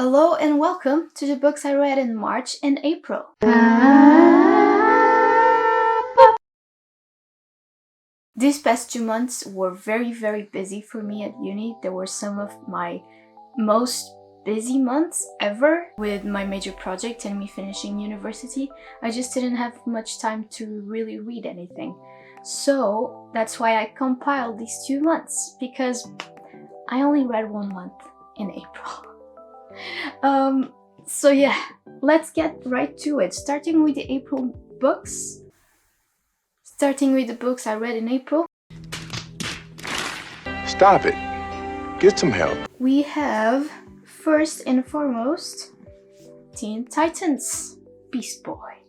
Hello and welcome to the books I read in March and April. These past 2 months were very busy for me at uni. They were some of my most busy months ever with my major project and me finishing university. I just didn't have much time to really read anything. So that's why I compiled these 2 months, because I only read 1 month in April. So yeah, let's get right to it. Starting with the April books. Starting with the books I read in April. Stop it. Get some help. We have, first and foremost, Teen Titans, Beast Boy.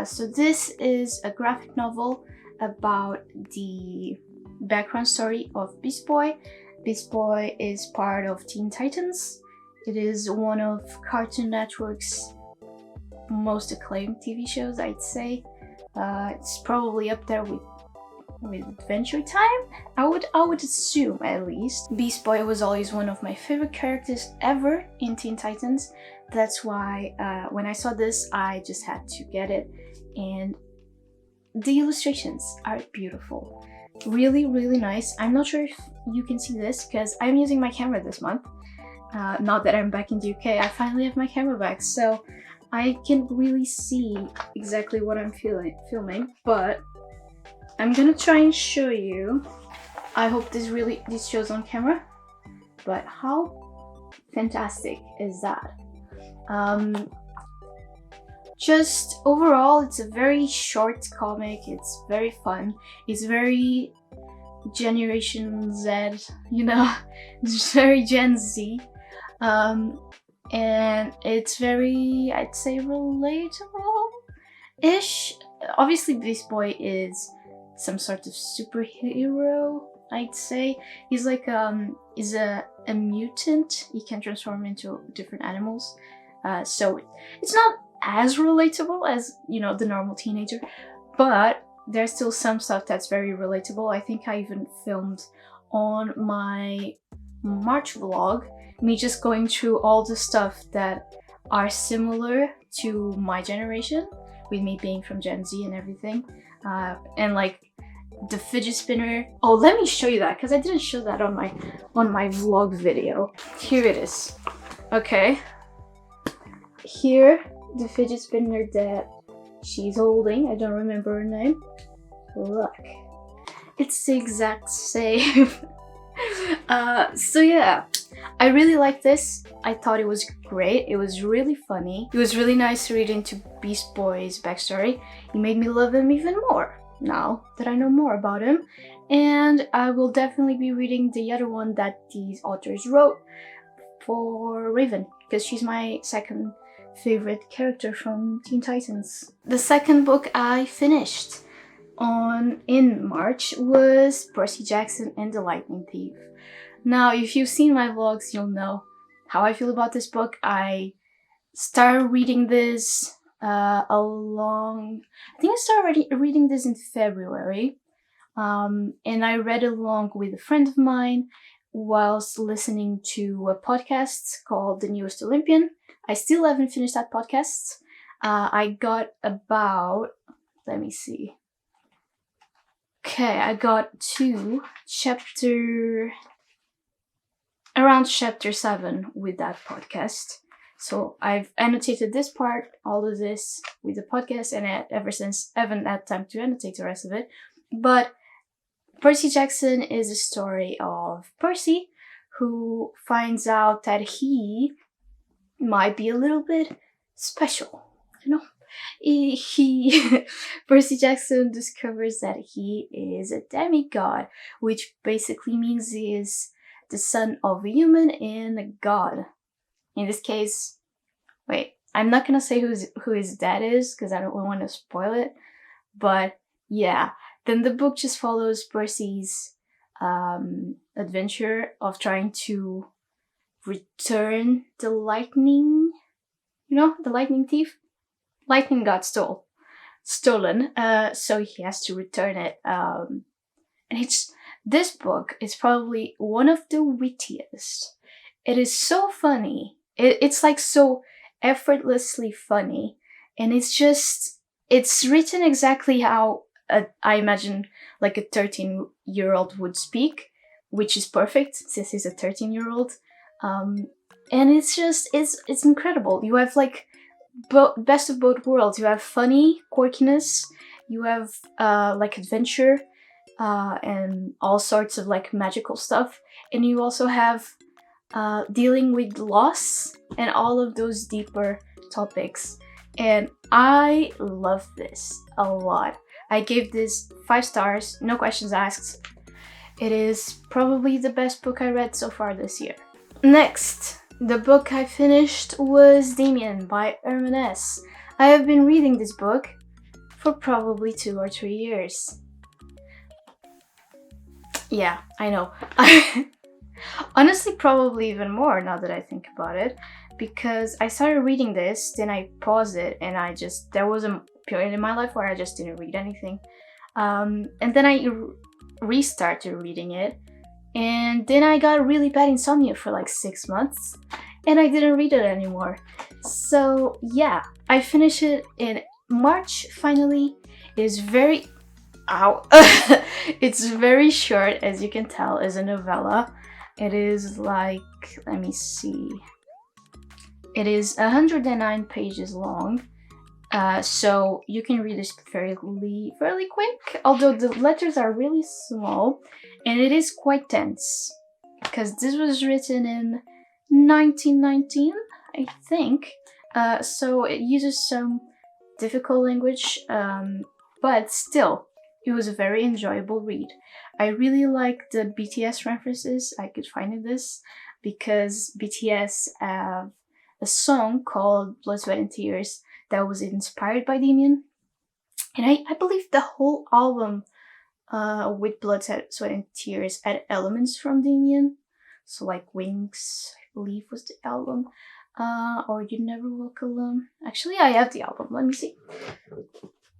So this is a graphic novel about the background story of Beast Boy. Beast Boy is part of Teen Titans. It is one of Cartoon Network's most acclaimed TV shows, I'd say. It's probably up there with Adventure Time, I would assume, at least. Beast Boy was always one of my favorite characters ever in Teen Titans. That's why when I saw this, I just had to get it. And the illustrations are beautiful. Really nice. I'm not sure if you can see this because I'm using my camera this month. Not that I'm back in the UK, I finally have my camera back, so I can really see exactly what I'm filming, but I'm gonna try and show you. I hope this shows on camera, but how fantastic is that? Just overall, it's a very short comic, it's very fun, it's very Generation Z, you know, it's very Gen Z. And it's very, I'd say, relatable-ish. Obviously, Beast Boy is some sort of superhero, I'd say. He's like, he's a mutant. He can transform into different animals. So it's not as relatable as, you know, the normal teenager, but there's still some stuff that's very relatable. I think I even filmed on my March vlog me just going through all the stuff that are similar to my generation, with me being from Gen Z and everything, and like the fidget spinner. Oh, let me show you that, because I didn't show that on my vlog video. Here it is. Okay, here, the fidget spinner that she's holding, I don't remember her name. Look, it's the exact same. So yeah, I really liked this. I thought it was great. It was really funny. It was really nice to read into Beast Boy's backstory. It made me love him even more now that I know more about him. And I will definitely be reading the other one that these authors wrote for Raven, because she's my second favorite character from Teen Titans. The second book I finished in March was Percy Jackson and the Lightning Thief. Now, if you've seen my vlogs, you'll know how I feel about this book. I started reading this I think I started reading this in February, and I read along with a friend of mine whilst listening to a podcast called The Newest Olympian. I still haven't finished that podcast. I got about, let me see. Okay, I got to around chapter 7 with that podcast. So I've annotated this part, all of this with the podcast, and ever since I haven't had time to annotate the rest of it. But Percy Jackson is a story of Percy, who finds out that he might be a little bit special, you know? Percy Jackson discovers that he is a demigod, which basically means he is the son of a human and a god. In this case, wait, I'm not gonna say who his dad is because I don't want to spoil it, but yeah, then the book just follows Percy's adventure of trying to return the lightning, you know, the lightning thief. Lightning got stolen, so he has to return it. And this book is probably one of the wittiest. It is so funny It's like so effortlessly funny, and it's written exactly how I imagine like a 13-year-old would speak, which is perfect since he's a 13-year-old. Um, and it's incredible. You have like best of both worlds. You have funny quirkiness, you have like adventure, and all sorts of like magical stuff, and you also have dealing with loss and all of those deeper topics. And I love this a lot. I gave this 5 stars, no questions asked. It is probably the best book I read so far this year. Next, the book I finished was Demian by Herman S. I have been reading this book for probably 2 or 3 years. Yeah, I know. Honestly, probably even more now that I think about it, because I started reading this, then I paused it, and there was a period in my life where I just didn't read anything. And then I restarted reading it, and then I got really bad insomnia for like 6 months, and I didn't read it anymore. So yeah, I finished it in March finally. It is very... Ow. It's very short, as you can tell, as a novella. It is like, let me see. It is 109 pages long. So you can read this fairly quick, although the letters are really small, and it is quite tense, because this was written in 1919, I think. So it uses some difficult language, but still, it was a very enjoyable read. I really like the BTS references I could find in this, because BTS have a song called Blood, Sweat and Tears that was inspired by Demian. And I believe the whole album with Blood, Sweat and Tears had elements from Demian. So like Wings, I believe was the album. Or You Never Walk Alone. Actually, I have the album. Let me see.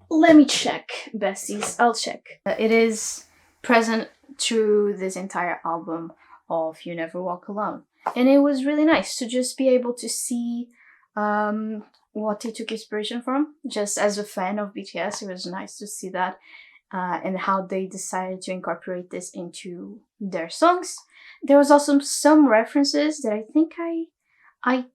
Let me check, besties. I'll check. It is present through this entire album of You Never Walk Alone. And it was really nice to just be able to see what they took inspiration from. Just as a fan of BTS, it was nice to see that and how they decided to incorporate this into their songs. There was also some references that I think I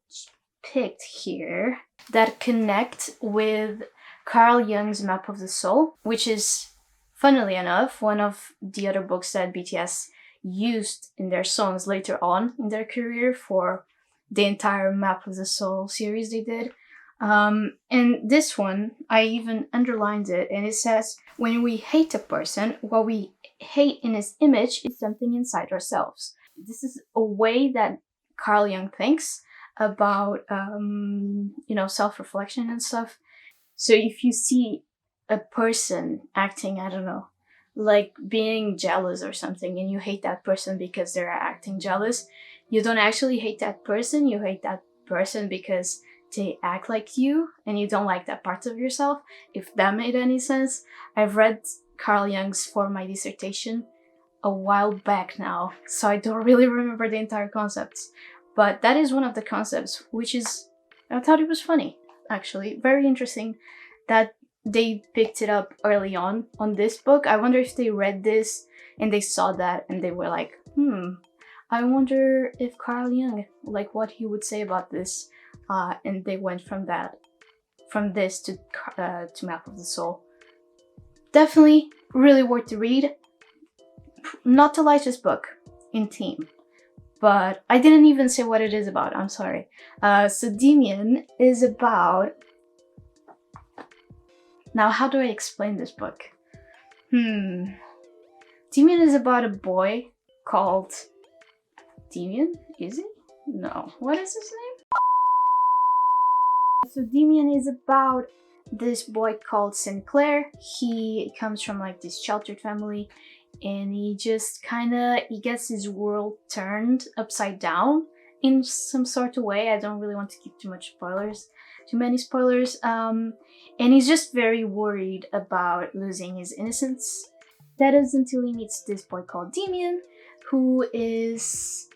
picked here that connect with Carl Jung's Map of the Soul, which is, funnily enough, one of the other books that BTS used in their songs later on in their career for the entire Map of the Soul series they did. And this one, I even underlined it, and it says, when we hate a person, what we hate in his image is something inside ourselves. This is a way that Carl Jung thinks about, self-reflection and stuff. So if you see a person acting, I don't know, like being jealous or something, and you hate that person because they're acting jealous, you don't actually hate that person, you hate that person because they act like you, and you don't like that part of yourself, if that made any sense. I've read Carl Jung's for my dissertation a while back now, so I don't really remember the entire concepts. But that is one of the concepts, which is, I thought it was funny, actually. Very interesting that they picked it up early on this book. I wonder if they read this and they saw that and they were like, I wonder if Carl Jung, like what he would say about this. And they went from this to Map of the Soul. Definitely really worth the read. Not the lightest book in theme, but I didn't even say what it is about. I'm sorry. So Demian is about... Now, how do I explain this book? Demian is about a boy called... Demian? Is it? No. What is his name? So Demian is about this boy called Sinclair. He comes from like this sheltered family, and he just he gets his world turned upside down in some sort of way. I don't really want to give too many spoilers. And he's just very worried about losing his innocence. That is until he meets this boy called Demian, who is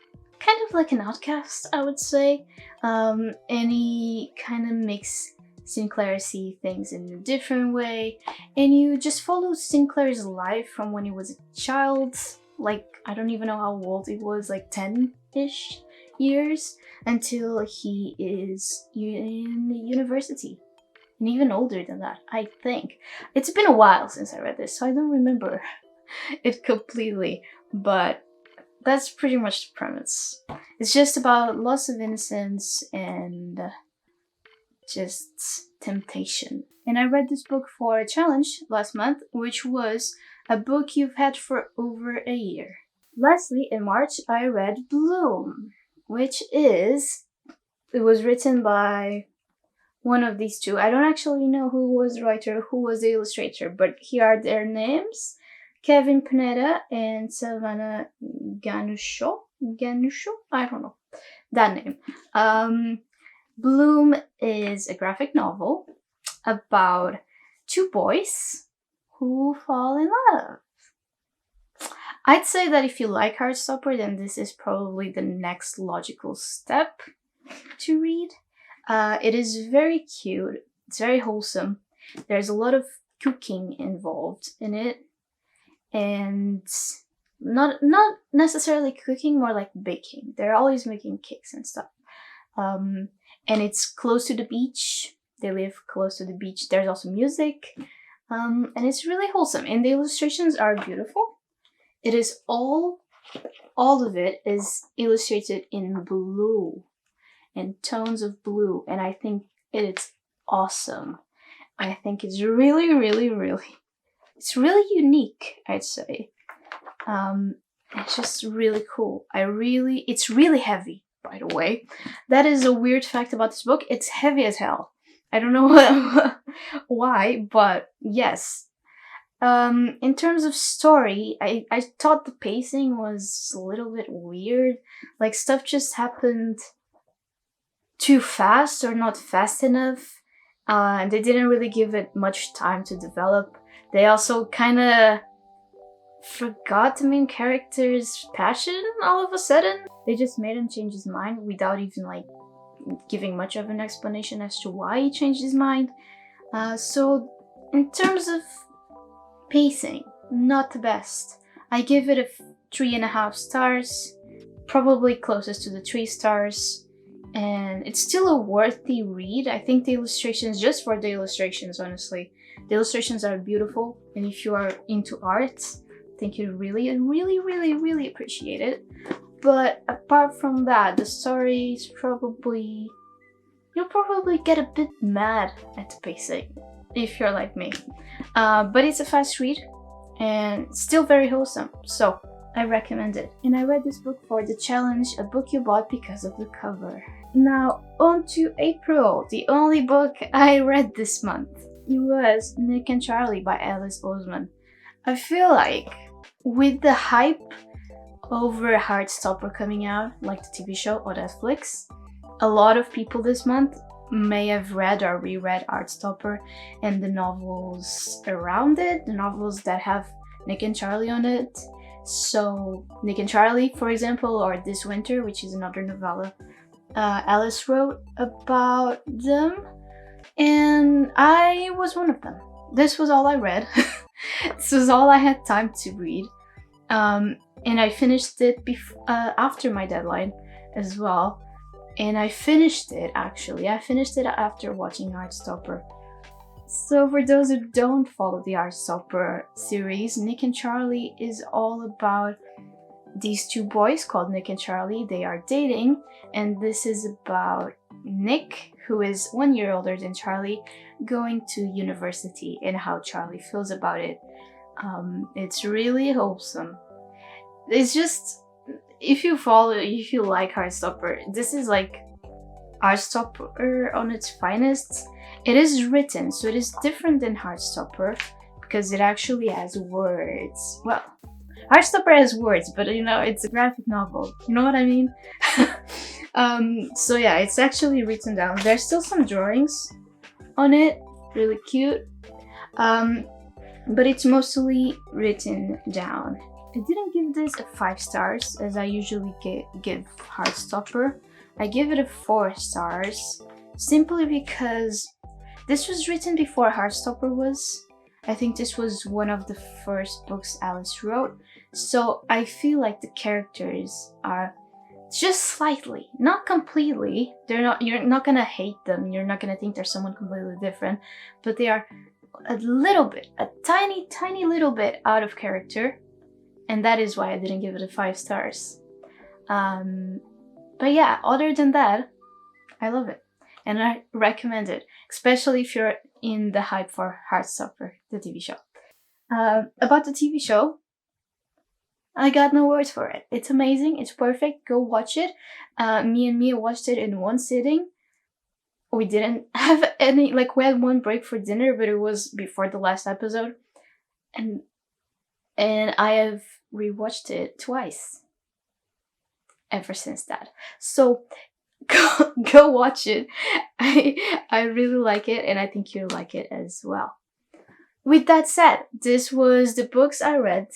kind of like an outcast, I would say. And he kind of makes Sinclair see things in a different way, and you just follow Sinclair's life from when he was a child, like I don't even know how old he was, like 10-ish years, until he is in university. And even older than that, I think. It's been a while since I read this, so I don't remember it completely, but that's pretty much the premise. It's just about loss of innocence and just temptation. And I read this book for a challenge last month, which was a book you've had for over a year. Lastly, in March, I read Bloom, which it was written by one of these two. I don't actually know who was the writer, who was the illustrator, but here are their names. Kevin Pineda and Savannah Ganusho? I don't know that name. Bloom is a graphic novel about two boys who fall in love. I'd say that if you like Heartstopper, then this is probably the next logical step to read. It is very cute. It's very wholesome. There's a lot of cooking involved in it, and not necessarily cooking, more like baking. They're always making cakes and stuff. And it's close to the beach. They live close to the beach. There's also music, and it's really wholesome. And the illustrations are beautiful. It is all of it is illustrated in blue, in tones of blue, and I think it's awesome. I think it's really, it's really unique, I'd say. It's just really cool. It's really heavy, by the way. That is a weird fact about this book. It's heavy as hell. I don't know why, but yes. In terms of story, I thought the pacing was a little bit weird. Like, stuff just happened too fast or not fast enough. And they didn't really give it much time to develop. They also kind of forgot the main character's passion all of a sudden. They just made him change his mind without even like giving much of an explanation as to why he changed his mind. So in terms of pacing, not the best. I give it a 3.5 stars, probably closest to the 3 stars. And it's still a worthy read. I think the illustrations, just for the illustrations, honestly, the illustrations are beautiful. And if you are into art, I think you really appreciate it. But apart from that, the story is you'll probably get a bit mad at the pacing, if you're like me. But it's a fast read and still very wholesome. So I recommend it. And I read this book for the challenge, a book you bought because of the cover. Now on to April, the only book I read this month. It was Nick and Charlie by Alice Oseman. I feel like with the hype over Heartstopper coming out, like the TV show on Netflix, a lot of people this month may have read or reread Heartstopper and the novels around it, the novels that have Nick and Charlie on it. So Nick and Charlie, for example, or This Winter, which is another novella Alice wrote about them, and I was one of them. This was all I read. This was all I had time to read, and I finished it after my deadline as well. And I finished it after watching Heartstopper. So for those who don't follow the Heartstopper series, Nick and Charlie is all about these two boys called Nick and Charlie. They are dating, and this is about Nick, who is 1 year older than Charlie, going to university and how Charlie feels about it. It's really wholesome. It's just, if you like Heartstopper, this is like Heartstopper on its finest. It is written, so it is different than Heartstopper because it actually has words. Well, Heartstopper has words, but it's a graphic novel. You know what I mean? So yeah, it's actually written down. There's still some drawings on it, really cute. But it's mostly written down. I didn't give this a 5 stars as I usually give Heartstopper. I give it a 4 stars simply because this was written before Heartstopper was. I think this was one of the first books Alice wrote, so I feel like the characters are just slightly, not completely, you're not gonna hate them, you're not gonna think they're someone completely different, but they are a little bit, a tiny little bit out of character, and that is why I didn't give it a 5 stars. But yeah, other than that, I love it, and I recommend it, especially if you're in the hype for Heartstopper, the TV show. About the TV show, I got no words for it. It's amazing, it's perfect, go watch it. Me and Mia watched it in one sitting. We didn't have any, like, we had one break for dinner, but it was before the last episode. And I have rewatched it twice ever since that. So go watch it. I really like it, and I think you'll like it as well. With that said, this was the books I read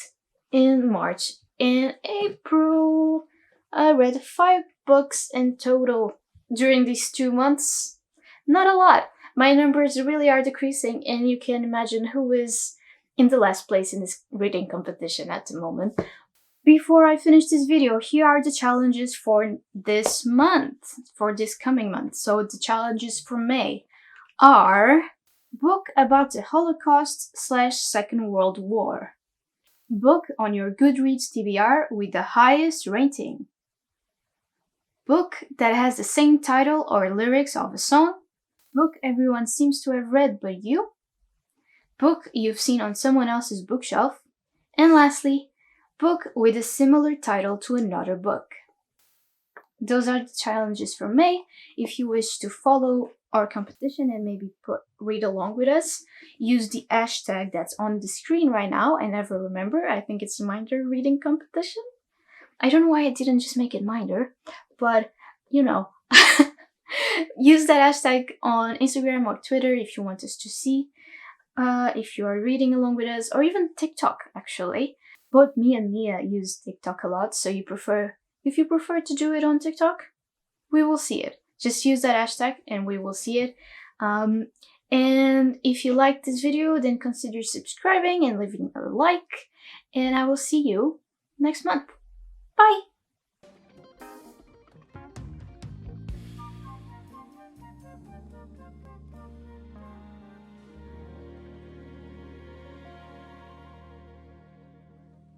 in March. In April, I read 5 books in total during these 2 months. Not a lot. My numbers really are decreasing, and you can imagine who is in the last place in this reading competition at the moment. Before I finish this video, here are the challenges for this month, for this coming month. So the challenges for May are: book about the Holocaust/Second World War. Book on your Goodreads TBR with the highest rating. Book that has the same title or lyrics of a song. Book everyone seems to have read but you. Book you've seen on someone else's bookshelf. And lastly, book with a similar title to another book. Those are the challenges for May. If you wish to follow our competition and maybe read along with us, use the hashtag that's on the screen right now. I never remember. I think it's Minder Reading Competition. I don't know why I didn't just make it Minder, but you know. Use that hashtag on Instagram or Twitter if you want us to see, if you are reading along with us, or even TikTok actually. Both me and Mia use TikTok a lot, so if you prefer to do it on TikTok, we will see it. Just use that hashtag and we will see it. And if you like this video, then consider subscribing and leaving a like. And I will see you next month.